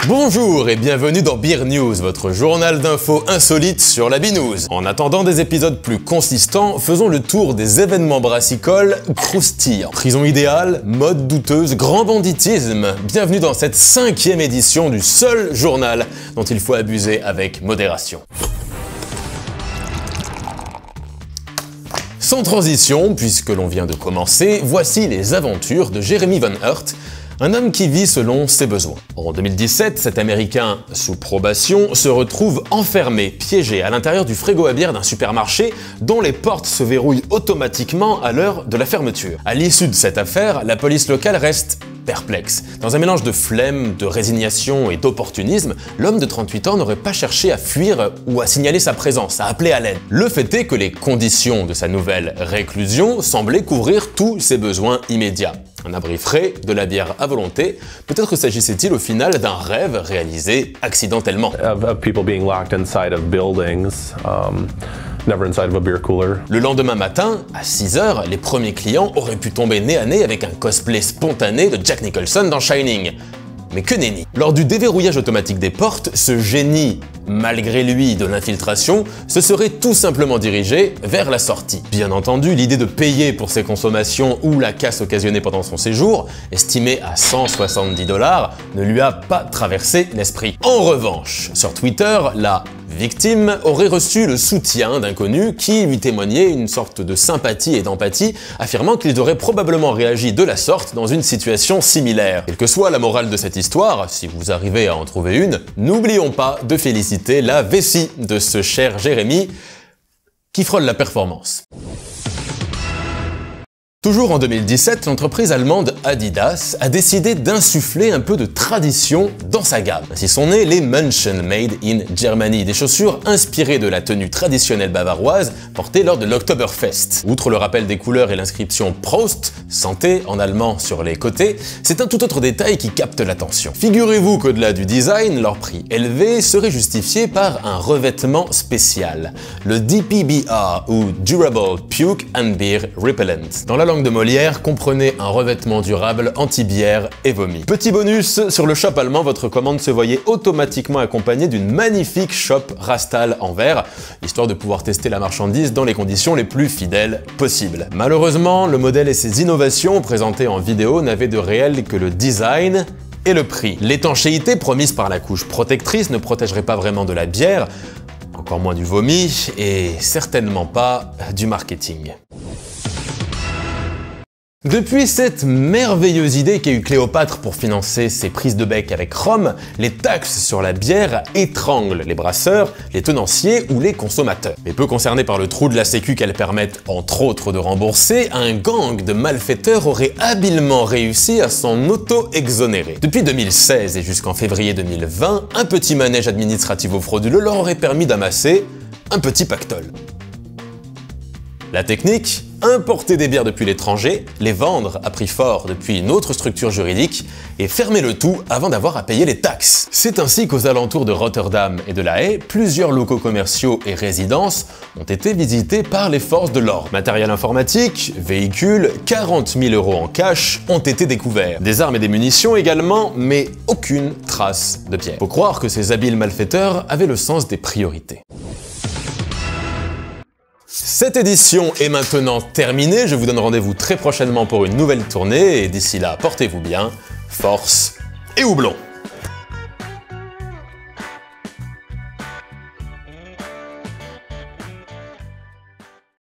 Bonjour et bienvenue dans Beer News, votre journal d'infos insolites sur la binouze. En attendant des épisodes plus consistants, faisons le tour des événements brassicoles croustillants. Prison idéale, mode douteuse, grand banditisme. Bienvenue dans cette 5e édition du seul journal dont il faut abuser avec modération. Sans transition, puisque l'on vient de commencer, voici les aventures de Jeremy Van Hurt, un homme qui vit selon ses besoins. En 2017, cet Américain sous probation se retrouve enfermé, piégé à l'intérieur du frigo à bière d'un supermarché dont les portes se verrouillent automatiquement à l'heure de la fermeture. À l'issue de cette affaire, la police locale reste perplexe. Dans un mélange de flemme, de résignation et d'opportunisme, l'homme de 38 ans n'aurait pas cherché à fuir ou à signaler sa présence, à appeler à l'aide. Le fait est que les conditions de sa nouvelle réclusion semblaient couvrir tous ses besoins immédiats. Un abri frais, de la bière à volonté, peut-être s'agissait-il au final d'un rêve réalisé accidentellement. Of people being locked inside of buildings, never inside of a beer cooler. Le lendemain matin, à 6 h, les premiers clients auraient pu tomber nez à nez avec un cosplay spontané de Jack Nicholson dans Shining. Mais que nenni! Lors du déverrouillage automatique des portes, ce génie, malgré lui de l'infiltration, se serait tout simplement dirigé vers la sortie. Bien entendu, l'idée de payer pour ses consommations ou la casse occasionnée pendant son séjour, estimée à 170 $, ne lui a pas traversé l'esprit. En revanche, sur Twitter, la victime aurait reçu le soutien d'inconnus qui lui témoignaient une sorte de sympathie et d'empathie, affirmant qu'ils auraient probablement réagi de la sorte dans une situation similaire. Quelle que soit la morale de cette histoire, si vous arrivez à en trouver une, n'oublions pas de féliciter la vessie de ce cher Jérémy qui frôle la performance. Toujours en 2017, l'entreprise allemande Adidas a décidé d'insuffler un peu de tradition dans sa gamme. Ainsi sont nées les München Made in Germany, des chaussures inspirées de la tenue traditionnelle bavaroise portée lors de l'Oktoberfest. Outre le rappel des couleurs et l'inscription Prost, santé en allemand sur les côtés, c'est un tout autre détail qui capte l'attention. Figurez-vous qu'au-delà du design, leur prix élevé serait justifié par un revêtement spécial, le DPBR ou Durable Puke and Beer Repellent. Dans la langue de Molière, comprenez un revêtement durable anti-bière et vomi. Petit bonus, sur le shop allemand, votre commande se voyait automatiquement accompagnée d'une magnifique chope Rastal en verre, histoire de pouvoir tester la marchandise dans les conditions les plus fidèles possibles. Malheureusement, le modèle et ses innovations présentées en vidéo n'avaient de réel que le design et le prix. L'étanchéité promise par la couche protectrice ne protégerait pas vraiment de la bière, encore moins du vomi, et certainement pas du marketing. Depuis cette merveilleuse idée qu'a eu Cléopâtre pour financer ses prises de bec avec Rome, les taxes sur la bière étranglent les brasseurs, les tenanciers ou les consommateurs. Mais peu concernés par le trou de la sécu qu'elles permettent entre autres de rembourser, un gang de malfaiteurs aurait habilement réussi à s'en auto-exonérer. Depuis 2016 et jusqu'en février 2020, un petit manège administrativo-frauduleux leur aurait permis d'amasser un petit pactole. La technique ? Importer des bières depuis l'étranger, les vendre à prix fort depuis une autre structure juridique et fermer le tout avant d'avoir à payer les taxes. C'est ainsi qu'aux alentours de Rotterdam et de La Haye, plusieurs locaux commerciaux et résidences ont été visités par les forces de l'ordre. Matériel informatique, véhicules, 40 000 € en cash ont été découverts. Des armes et des munitions également, mais aucune trace de bière. Faut croire que ces habiles malfaiteurs avaient le sens des priorités. Cette édition est maintenant terminée, je vous donne rendez-vous très prochainement pour une nouvelle tournée, et d'ici là, portez-vous bien, force et houblon!